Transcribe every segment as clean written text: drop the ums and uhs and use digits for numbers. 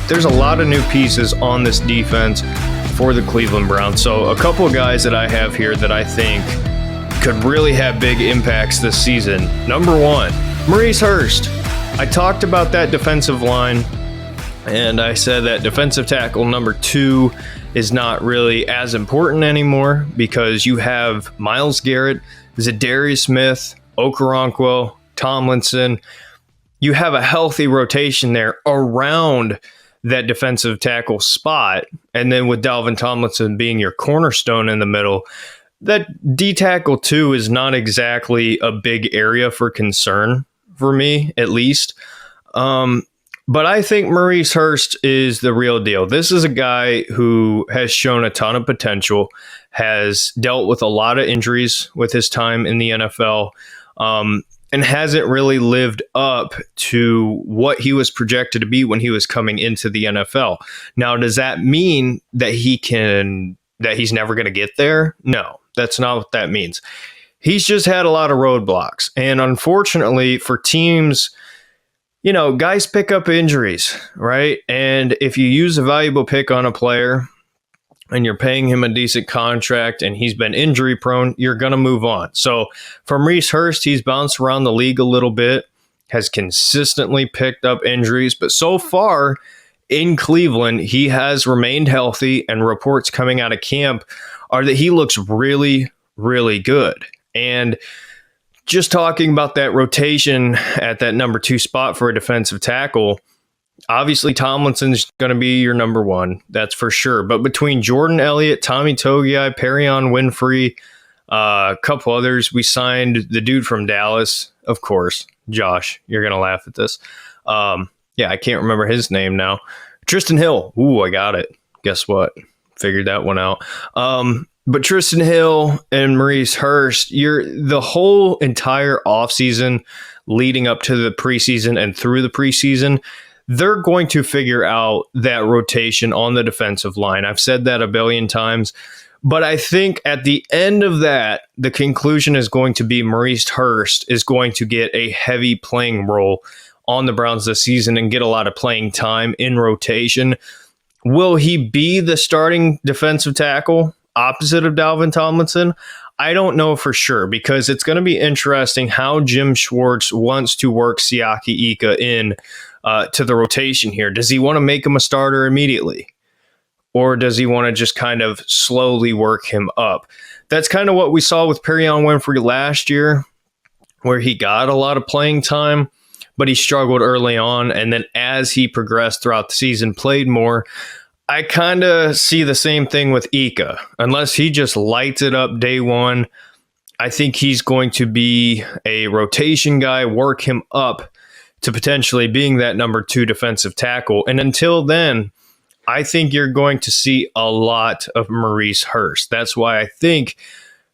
there's a lot of new pieces on this defense for the Cleveland Browns. So a couple of guys that I have here that I think could really have big impacts this season. Number one, Maurice Hurst. I talked about that defensive line, and I said that defensive tackle number 2 is not really as important anymore because you have Myles Garrett, Zadarius Smith, Okoronkwo, Tomlinson. You have a healthy rotation there around that defensive tackle spot. And then with Dalvin Tomlinson being your cornerstone in the middle, that D tackle 2 is not exactly a big area for concern for me, at least. But I think Maurice Hurst is the real deal. This is a guy who has shown a ton of potential, has dealt with a lot of injuries with his time in the NFL, and hasn't really lived up to what he was projected to be when he was coming into the NFL. Now, does that mean that he's never going to get there? No, that's not what that means. He's just had a lot of roadblocks. And unfortunately for teams, guys pick up injuries, right? And if you use a valuable pick on a player and you're paying him a decent contract and he's been injury prone, you're going to move on. So for Maurice Hurst, he's bounced around the league a little bit, has consistently picked up injuries, but so far in Cleveland, he has remained healthy, and reports coming out of camp are that he looks really, really good. And just talking about that rotation at that number 2 spot for a defensive tackle, obviously Tomlinson's going to be your number 1, that's for sure. But between Jordan Elliott, Tommy Togiai, Perion Winfrey, a couple others, we signed the dude from Dallas, of course. Josh, you're going to laugh at this. I can't remember his name now. Tristan Hill. Ooh, I got it. Guess what? Figured that one out. But Tristan Hill and Maurice Hurst, the whole entire offseason leading up to the preseason and through the preseason, they're going to figure out that rotation on the defensive line. I've said that a billion times. But I think at the end of that, the conclusion is going to be Maurice Hurst is going to get a heavy playing role on the Browns this season and get a lot of playing time in rotation. Will he be the starting defensive tackle opposite of Dalvin Tomlinson? I don't know for sure, because it's going to be interesting how Jim Schwartz wants to work Siaki Ika in to the rotation here. Does he want to make him a starter immediately? Or does he want to just kind of slowly work him up? That's kind of what we saw with Perion Winfrey last year, where he got a lot of playing time, but he struggled early on. And then as he progressed throughout the season, played more. I kind of see the same thing with Ika. Unless he just lights it up day one, I think he's going to be a rotation guy, work him up to potentially being that number 2 defensive tackle. And until then, I think you're going to see a lot of Maurice Hurst. That's why I think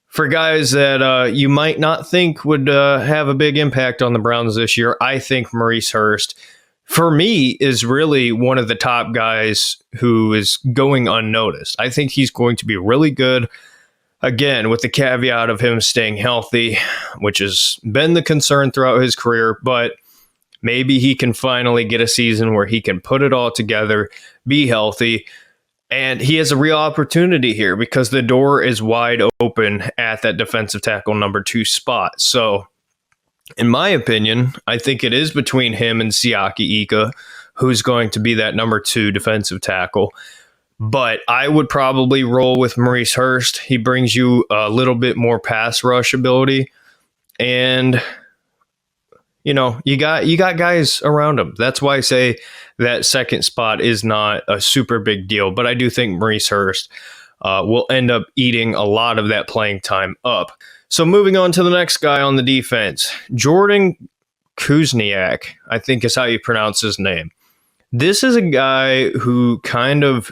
for guys that you might not think would have a big impact on the Browns this year, I think Maurice Hurst, for me, is really one of the top guys who is going unnoticed. I think he's going to be really good, again, with the caveat of him staying healthy, which has been the concern throughout his career, but maybe he can finally get a season where he can put it all together, be healthy, and he has a real opportunity here because the door is wide open at that defensive tackle number 2 spot. So, in my opinion, I think it is between him and Siaki Ika, who's going to be that number 2 defensive tackle. But I would probably roll with Maurice Hurst. He brings you a little bit more pass rush ability. And, you got guys around him. That's why I say that second spot is not a super big deal. But I do think Maurice Hurst will end up eating a lot of that playing time up. So moving on to the next guy on the defense, Jordan Kunaszyk, I think is how you pronounce his name. This is a guy who kind of,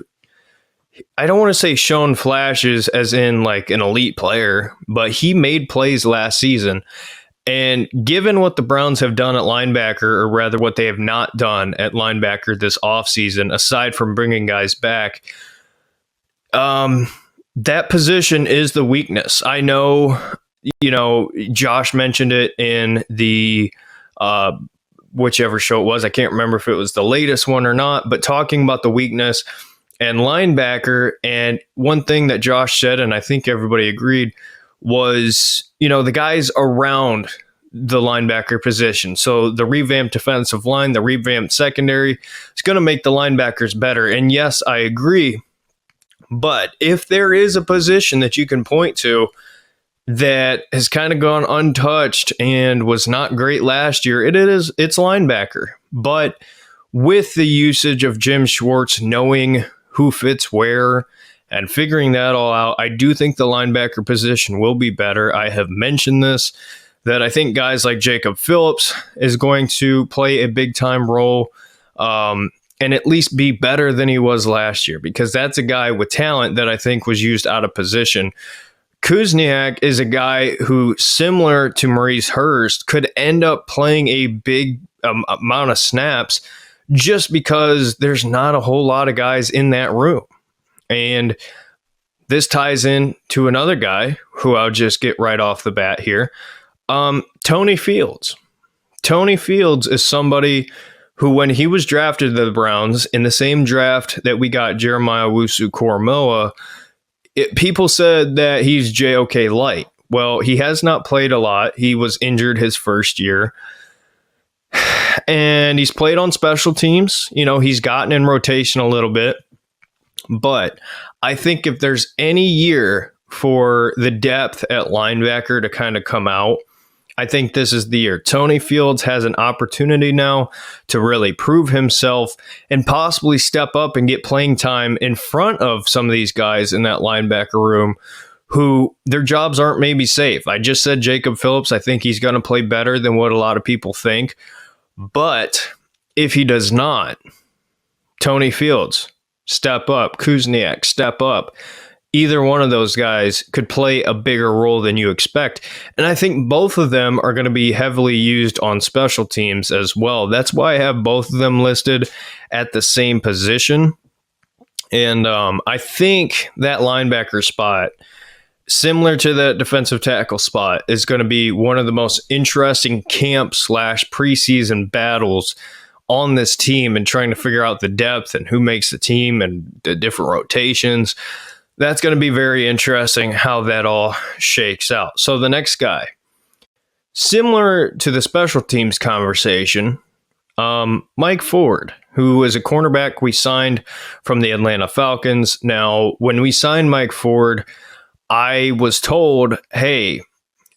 I don't want to say shown flashes as in like an elite player, but he made plays last season. And given what the Browns have done at linebacker, or rather what they have not done at linebacker this offseason, aside from bringing guys back, that position is the weakness. I know, Josh mentioned it in the whichever show it was. I can't remember if it was the latest one or not, but talking about the weakness and linebacker. And one thing that Josh said, and I think everybody agreed, was, the guys around the linebacker position. So the revamped defensive line, the revamped secondary, is going to make the linebackers better. And yes, I agree. But if there is a position that you can point to that has kind of gone untouched and was not great last year, it's linebacker. But with the usage of Jim Schwartz knowing who fits where and figuring that all out, I do think the linebacker position will be better. I have mentioned this, that I think guys like Jacob Phillips is going to play a big time role and at least be better than he was last year, because that's a guy with talent that I think was used out of position. Kunaszyk is a guy who, similar to Maurice Hurst, could end up playing a big amount of snaps just because there's not a whole lot of guys in that room. And this ties in to another guy who I'll just get right off the bat here. Tony Fields. Tony Fields is somebody who, when he was drafted to the Browns in the same draft that we got Jeremiah Owusu-Koramoah, people said that he's JOK light. Well, he has not played a lot. He was injured his first year. And he's played on special teams. He's gotten in rotation a little bit. But I think if there's any year for the depth at linebacker to kind of come out, I think this is the year. Tony Fields has an opportunity now to really prove himself and possibly step up and get playing time in front of some of these guys in that linebacker room who their jobs aren't maybe safe. I just said Jacob Phillips. I think he's going to play better than what a lot of people think. But if he does not, Tony Fields, step up. Kunaszyk, step up. Either one of those guys could play a bigger role than you expect. And I think both of them are going to be heavily used on special teams as well. That's why I have both of them listed at the same position. And I think that linebacker spot, similar to that defensive tackle spot, is going to be one of the most interesting camp/preseason battles on this team, and trying to figure out the depth and who makes the team and the different rotations. That's going to be very interesting how that all shakes out. So the next guy, similar to the special teams conversation, Mike Ford, who is a cornerback we signed from the Atlanta Falcons. Now, when we signed Mike Ford, I was told, hey,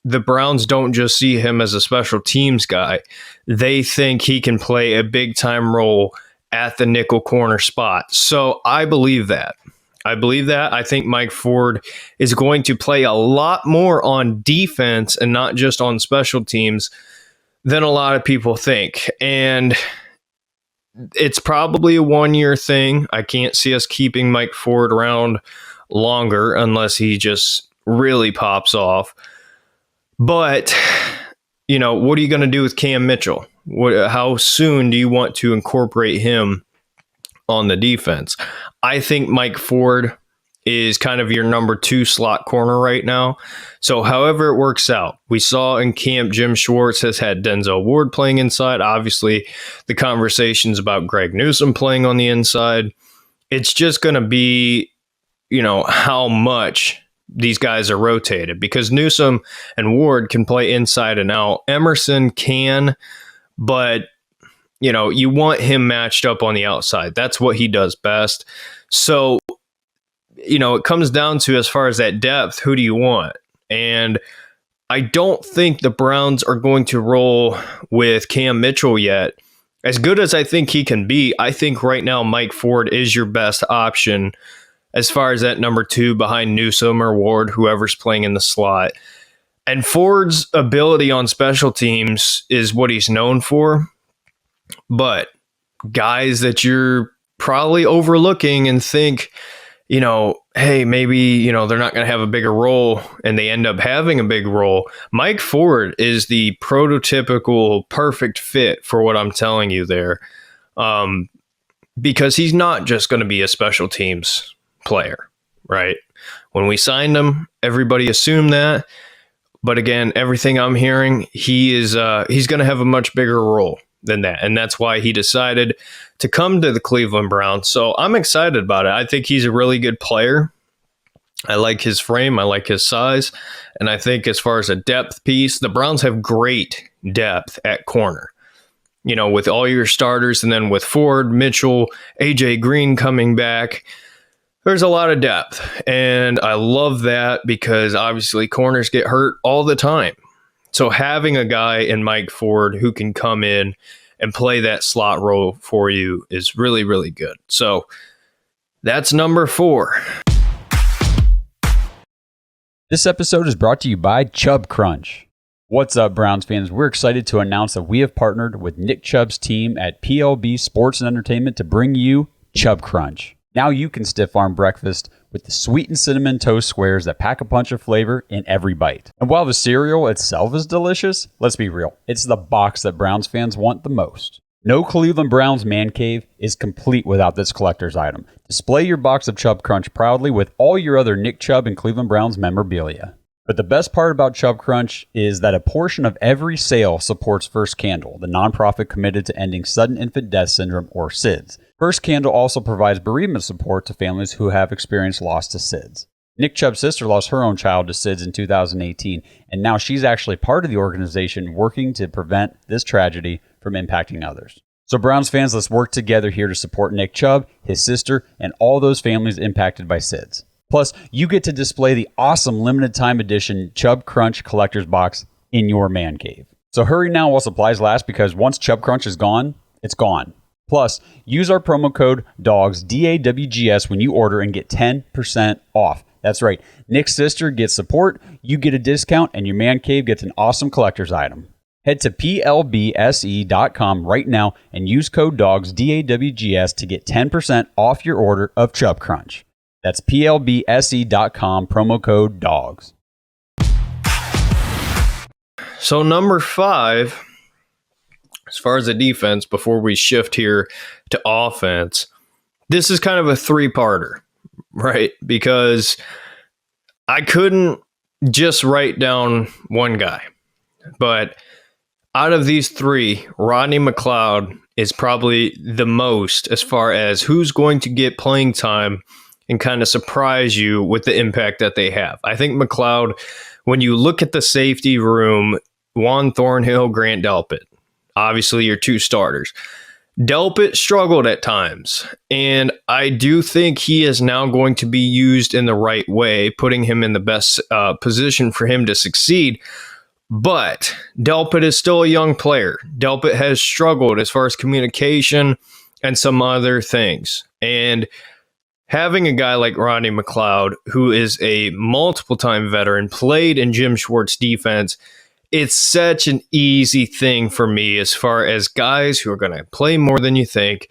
the Browns don't just see him as a special teams guy. They think he can play a big time role at the nickel corner spot. So I believe that. I think Mike Ford is going to play a lot more on defense and not just on special teams than a lot of people think. And it's probably a one-year thing. I can't see us keeping Mike Ford around longer unless he just really pops off. But, what are you going to do with Cam Mitchell? How soon do you want to incorporate him on the defense? I think Mike Ford is kind of your number 2 slot corner right now. So however it works out, we saw in camp Jim Schwartz has had Denzel Ward playing inside. Obviously, the conversations about Greg Newsome playing on the inside. It's just going to be, how much these guys are rotated, because Newsome and Ward can play inside and out. Emerson can, but you want him matched up on the outside. That's what he does best. So, it comes down to, as far as that depth, who do you want? And I don't think the Browns are going to roll with Cam Mitchell yet. As good as I think he can be, I think right now Mike Ford is your best option as far as that number 2 behind Newsome or Ward, whoever's playing in the slot. And Ford's ability on special teams is what he's known for. But guys that you're probably overlooking and think, hey, maybe, they're not going to have a bigger role, and they end up having a big role. Mike Ford is the prototypical perfect fit for what I'm telling you there, because he's not just going to be a special teams player, right? When we signed him, everybody assumed that. But again, everything I'm hearing, he's going to have a much bigger role than that. And that's why he decided to come to the Cleveland Browns. So I'm excited about it. I think he's a really good player. I like his frame. I like his size. And I think as far as a depth piece, the Browns have great depth at corner. With all your starters, and then with Ford, Mitchell, AJ Green coming back, there's a lot of depth. And I love that because obviously corners get hurt all the time. So having a guy in Mike Ford who can come in and play that slot role for you is really, really good. So that's number 4. This episode is brought to you by Chubb Crunch. What's up, Browns fans? We're excited to announce that we have partnered with Nick Chubb's team at PLB Sports and Entertainment to bring you Chubb Crunch. Now you can stiff arm breakfast with the sweet and cinnamon toast squares that pack a punch of flavor in every bite. And while the cereal itself is delicious, let's be real, it's the box that Browns fans want the most. No Cleveland Browns man cave is complete without this collector's item. Display your box of Chubb Crunch proudly with all your other Nick Chubb and Cleveland Browns memorabilia. But the best part about Chubb Crunch is that a portion of every sale supports First Candle, the nonprofit committed to ending sudden infant death syndrome, or SIDS. First Candle also provides bereavement support to families who have experienced loss to SIDS. Nick Chubb's sister lost her own child to SIDS in 2018, and now she's actually part of the organization working to prevent this tragedy from impacting others. So Browns fans, let's work together here to support Nick Chubb, his sister, and all those families impacted by SIDS. Plus, you get to display the awesome limited time edition Chubb Crunch collector's box in your man cave. So hurry now while supplies last, because once Chubb Crunch is gone, it's gone. Plus, use our promo code DAWGS, DAWGS, when you order and get 10% off. That's right. Nick's sister gets support, you get a discount, and your man cave gets an awesome collector's item. Head to plbse.com right now and use code DAWGS, DAWGS, to get 10% off your order of Chubb Crunch. That's plbse.com, promo code DAWGS. So number 5, as far as the defense, before we shift here to offense, this is kind of a 3-parter, right? Because I couldn't just write down one guy. But out of these 3, Rodney McLeod is probably the most as far as who's going to get playing time and kind of surprise you with the impact that they have. I think McLeod, when you look at the safety room, Juan Thornhill, Grant Delpit, obviously your 2 starters. Delpit struggled at times, and I do think he is now going to be used in the right way, putting him in the best position for him to succeed. But Delpit is still a young player. Delpit has struggled as far as communication and some other things. And having a guy like Rodney McLeod, who is a multiple-time veteran, played in Jim Schwartz's defense, it's such an easy thing for me as far as guys who are going to play more than you think.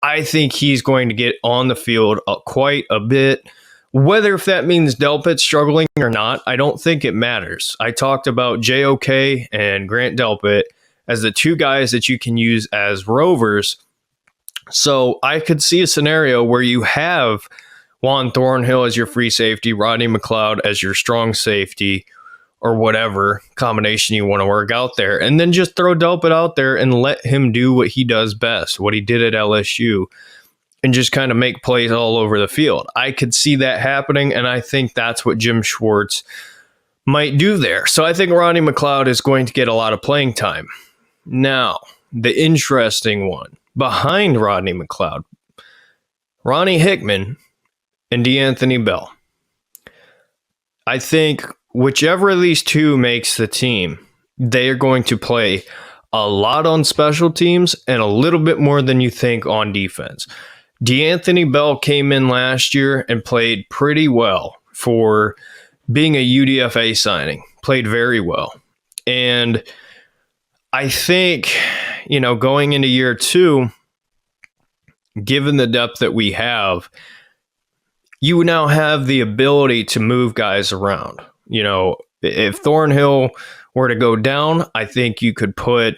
I think he's going to get on the field quite a bit. Whether if that means Delpit struggling or not, I don't think it matters. I talked about JOK and Grant Delpit as the 2 guys that you can use as rovers. So I could see a scenario where you have Juan Thornhill as your free safety, Rodney McLeod as your strong safety, or whatever combination you want to work out there, and then just throw Delpit out there and let him do what he does best, what he did at LSU, and just kind of make plays all over the field. I could see that happening, and I think that's what Jim Schwartz might do there. So I think Rodney McLeod is going to get a lot of playing time. Now, the interesting one behind Rodney McLeod, Ronnie Hickman and DeAnthony Bell. I think whichever of these 2 makes the team, they are going to play a lot on special teams and a little bit more than you think on defense. DeAnthony Bell came in last year and played pretty well for being a UDFA signing, played very well. And I think, going into year 2, given the depth that we have, you now have the ability to move guys around. If Thornhill were to go down, I think you could put,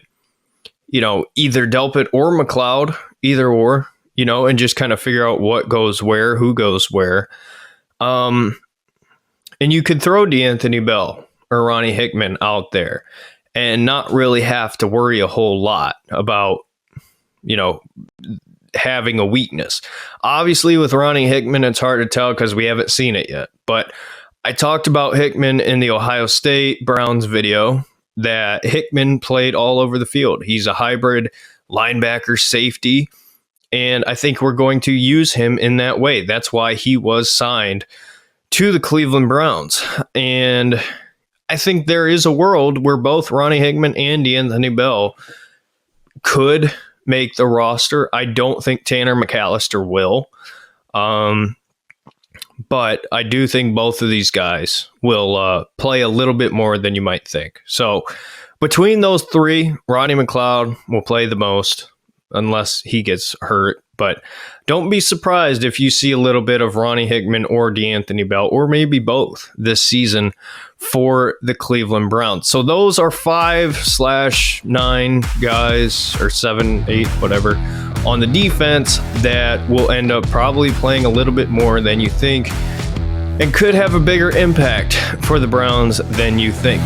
either Delpit or McLeod, either or, and just kind of figure out what goes where, who goes where. And you could throw DeAnthony Bell or Ronnie Hickman out there and not really have to worry a whole lot about, having a weakness. Obviously, with Ronnie Hickman, it's hard to tell because we haven't seen it yet. But I talked about Hickman in the Ohio State Browns video, that Hickman played all over the field. He's a hybrid linebacker safety, and I think we're going to use him in that way. That's why he was signed to the Cleveland Browns. And I think there is a world where both Ronnie Hickman and D'Anthony Bell could make the roster. I don't think Tanner McAllister will. But I do think both of these guys will play a little bit more than you might think. So between those three, Rodney McLeod will play the most unless he gets hurt. But don't be surprised if you see a little bit of Ronnie Hickman or D'Anthony Bell, or maybe both, this season for the Cleveland Browns. So those are 5/9 guys, or 7, 8, whatever, on the defense that will end up probably playing a little bit more than you think and could have a bigger impact for the Browns than you think.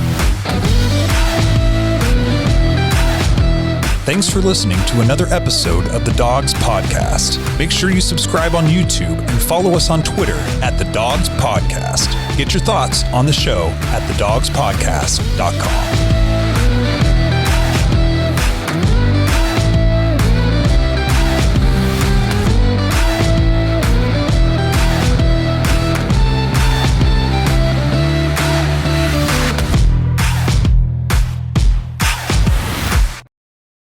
Thanks for listening to another episode of the Dawgs Podcast. Make sure you subscribe on YouTube and follow us on Twitter at the Dawgs Podcast. Get your thoughts on the show at thedawgspodcast.com.